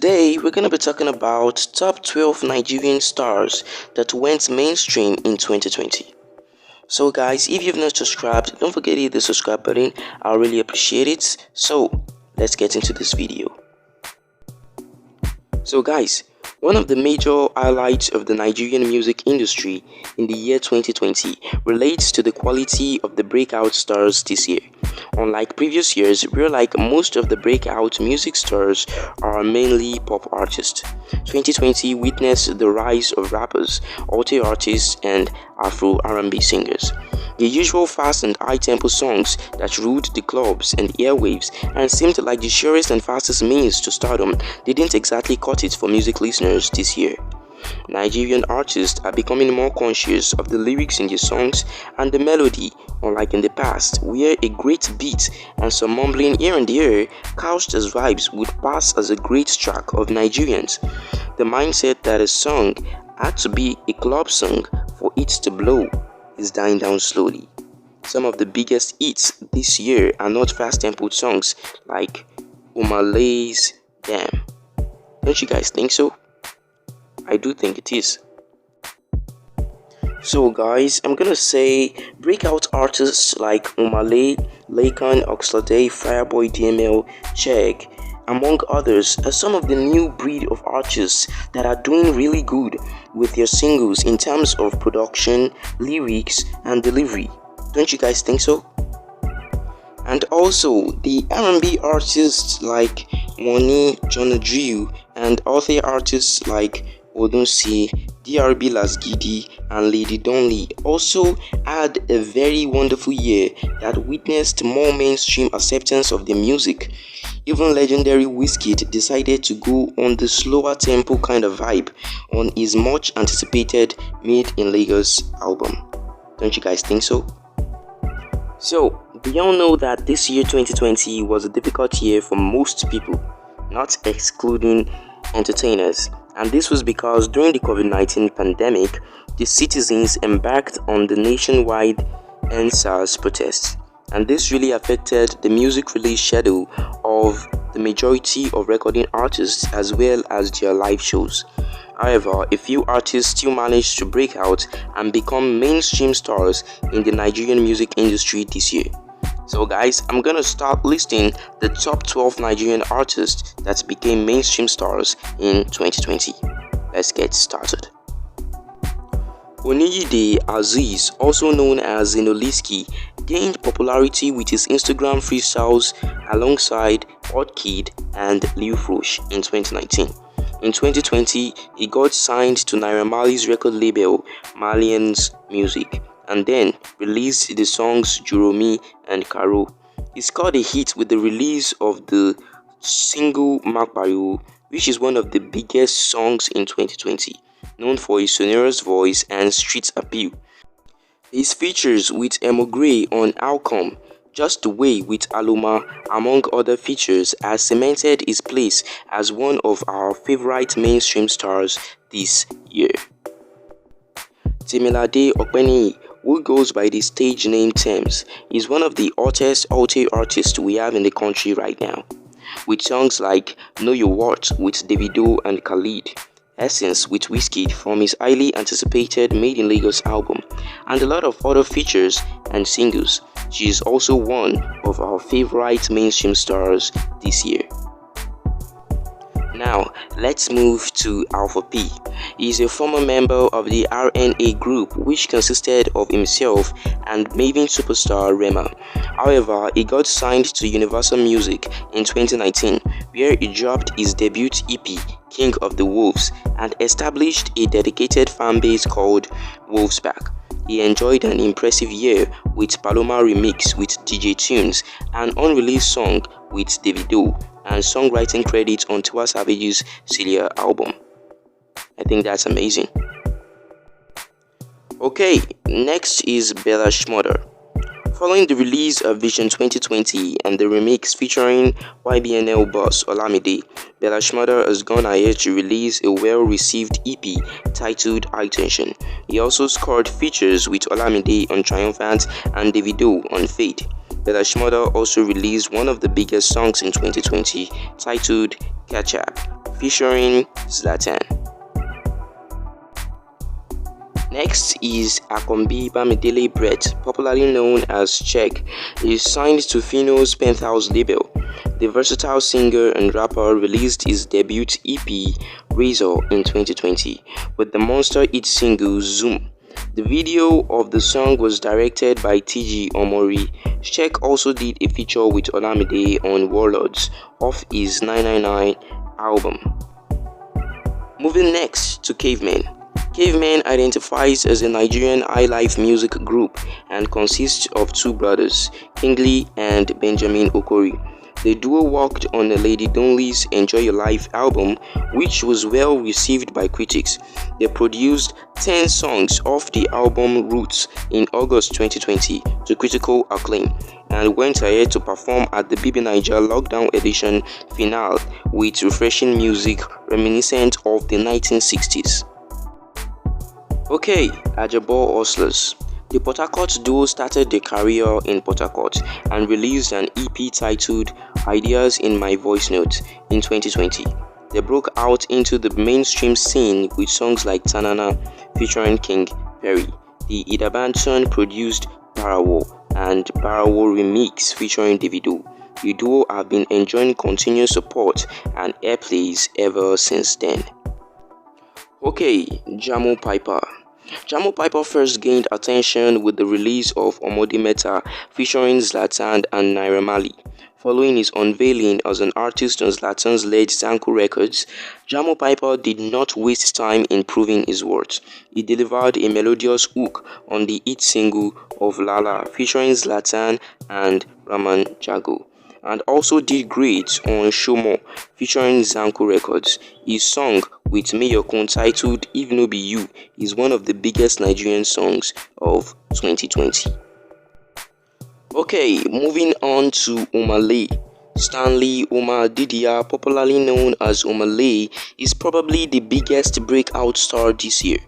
today we're going to be talking about top 12 Nigerian stars that went mainstream in 2020. So guys, if you've not subscribed, don't forget to hit the subscribe button. I'll really appreciate it. So let's get into this video. So guys, one of the major highlights of the Nigerian music industry in the year 2020 relates to the quality of the breakout stars this year. Unlike previous years, where like most of the breakout music stars are mainly pop artists, 2020 witnessed the rise of rappers, alto artists, and Afro R&B singers. The usual fast and high-tempo songs that ruled the clubs and airwaves and seemed like the surest and fastest means to stardom didn't exactly cut it for music listeners this year. Nigerian artists are becoming more conscious of the lyrics in their songs and the melody, unlike in the past, where a great beat and some mumbling here and there couched as vibes would pass as a great track of Nigerians. The mindset that a song had to be a club song for it to blow is dying down slowly. Some of the biggest hits this year are not fast-tempo songs like Umali's Damn. Don't you guys think so? I do think it is. So guys, I'm gonna say breakout artists like Umali, Lakan, Oxlade, Fireboy DML, Chegg, among others, are some of the new breed of artists that are doing really good with their singles in terms of production, lyrics, and delivery. Don't you guys think so? And also, the R&B artists like Wani, John Drill, and other artists like Odunsi, DRB Lasgidi, and Lady Donley also had a very wonderful year that witnessed more mainstream acceptance of their music. Even legendary Wizkid decided to go on the slower tempo kind of vibe on his much anticipated Made in Lagos album. Don't you guys think so? So, we all know that this year 2020 was a difficult year for most people, not excluding entertainers. And this was because during the COVID-19 pandemic, the citizens embarked on the nationwide EndSARS protests. And this really affected the music release schedule of the majority of recording artists as well as their live shows. However, a few artists still managed to break out and become mainstream stars in the Nigerian music industry this year. So guys, I'm gonna start listing the top 12 Nigerian artists that became mainstream stars in 2020. Let's get started. Oniyide Aziz, also known as Zenoliski, gained popularity with his Instagram freestyles alongside Oddkid and Lil Frosh in 2019. In 2020, he got signed to Naira Marley's record label, Malians Music, and then released the songs Juromi and Karo. He scored a hit with the release of the single Makbayo, which is one of the biggest songs in 2020, known for his sonorous voice and street appeal. His features with Emo Gray on Outcome, Just the Way with Aloma, among other features, has cemented his place as one of our favorite mainstream stars this year. Temilade Okpeni, who goes by the stage name Tems, is one of the hottest alto artists we have in the country right now, with songs like Know Your Worth with Davido and Khalid, Essence with Wizkid from his highly anticipated Made in Lagos album, and a lot of other features and singles. She is also one of our favorite mainstream stars this year. Now, let's move to Alpha P. He is a former member of the RNA group, which consisted of himself and Maven superstar Rema. However, he got signed to Universal Music in 2019, where he dropped his debut EP, King of the Wolves, and established a dedicated fan base called Wolves Pack. He enjoyed an impressive year with Paloma Remix with DJ Tunes, an unreleased song with Davido, and songwriting credits on Tiwa Savage's Celia album. I think that's amazing. Okay, next is Bela Schmotter. Following the release of Vision 2020 and the remix featuring YBNL boss Olamide, Bela Schmotter has gone ahead to release a well-received EP titled High Tension. He also scored features with Olamide on Triumphant and Davido on Fade. Bela Schmotter also released one of the biggest songs in 2020, titled Catch Up, featuring Zlatan. Next is Akombi Bamidele Brett, popularly known as Check. He is signed to Phyno's Penthouse label. The versatile singer and rapper released his debut EP, Razor, in 2020, with the monster hit single Zoom. The video of the song was directed by TG Omori. Check also did a feature with Olamide on Warlords off his 999 album. Moving next to Caveman. Caveman identifies as a Nigerian highlife music group and consists of two brothers, Kingsley and Benjamin Okori. The duo worked on Lady Donley's Enjoy Your Life album, which was well received by critics. They produced 10 songs off the album Roots in August 2020 to critical acclaim and went ahead to perform at the BB Niger Lockdown Edition finale with refreshing music reminiscent of the 1960s. Okay, Ajabo Hustlers. The Port Harcourt duo started their career in Port Harcourt and released an EP titled Ideas in My Voice Note in 2020. They broke out into the mainstream scene with songs like Tanana featuring King Perry. The Idabanton produced Barawo and Barawo Remix featuring Davido. The duo have been enjoying continuous support and airplays ever since then. Okay, Jammu Piper. Jammu Piper first gained attention with the release of Omodi Meta featuring Zlatan and Naira Marley. Following his unveiling as an artist on Zlatan's led Zanku Records, Jammu Piper did not waste time in proving his worth. He delivered a melodious hook on the hit single of Lala featuring Zlatan and Raman Jago, and also did great on Shomo featuring Zanku Records. His song with Meyokun titled If No Be You is one of the biggest Nigerian songs of 2020. Okay, moving on to Umali Stanley. Didia, popularly known as Umali, is probably the biggest breakout star this year.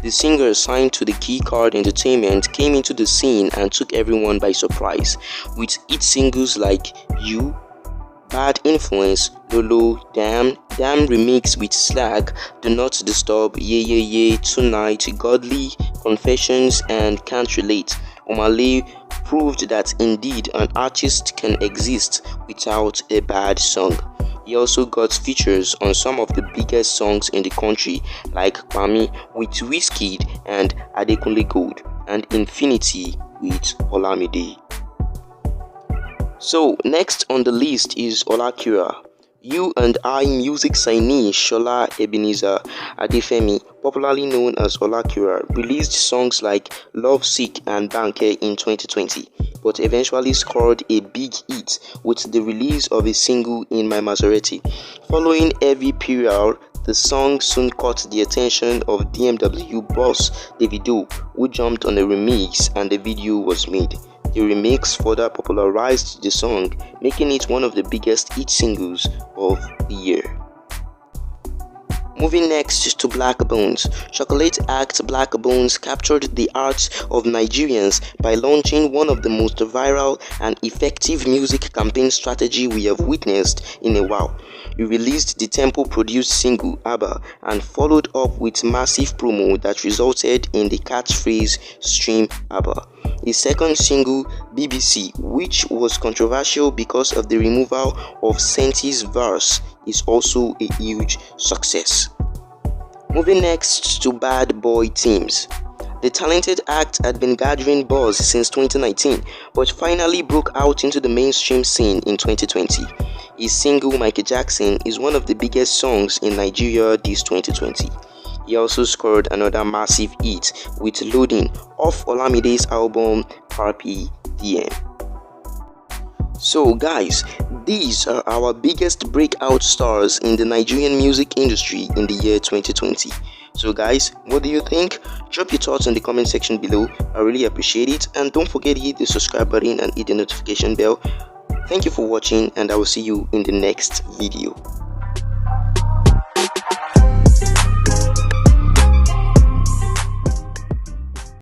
The singer, signed to the Key Card Entertainment, came into the scene and took everyone by surprise with hit singles like You, Bad Influence, Lolo, Damn Remix with Slag, Do Not Disturb, Yeah, Tonight, Godly, Confessions, and Can't Relate. Umali proved that indeed an artist can exist without a bad song. He also got features on some of the biggest songs in the country like Kwame with Wizkid and Adekunle Gold, and Infinity with Olamide. So next on the list is Olakira. You and I music signee Shola Ebenezer Adefemi, popularly known as Olakira, released songs like Love Sick and Banke in 2020, but eventually scored a big hit with the release of a single In My Maserati. Following heavy PR, the song soon caught the attention of DMW boss Davido, who jumped on a remix and the video was made. The remix further popularized the song, making it one of the biggest hit singles of the year. Moving next to Black Bones. Chocolate act Black Bones captured the hearts of Nigerians by launching one of the most viral and effective music campaign strategy we have witnessed in a while. He released the tempo-produced single ABBA and followed up with massive promo that resulted in the catchphrase Stream ABBA. His second single, BBC, which was controversial because of the removal of Senti's verse, is also a huge success. Moving next to Bad Boy Teams. The talented act had been gathering buzz since 2019, but finally broke out into the mainstream scene in 2020. His single Michael Jackson is one of the biggest songs in Nigeria this 2020. He also scored another massive hit with Loading off Olamide's album Carpe Diem. So guys, these are our biggest breakout stars in the Nigerian music industry in the year 2020. So guys, what do you think? Drop your thoughts in the comment section below. I really appreciate it, and don't forget to hit the subscribe button and hit the notification bell. Thank you for watching, and I will see you in the next video.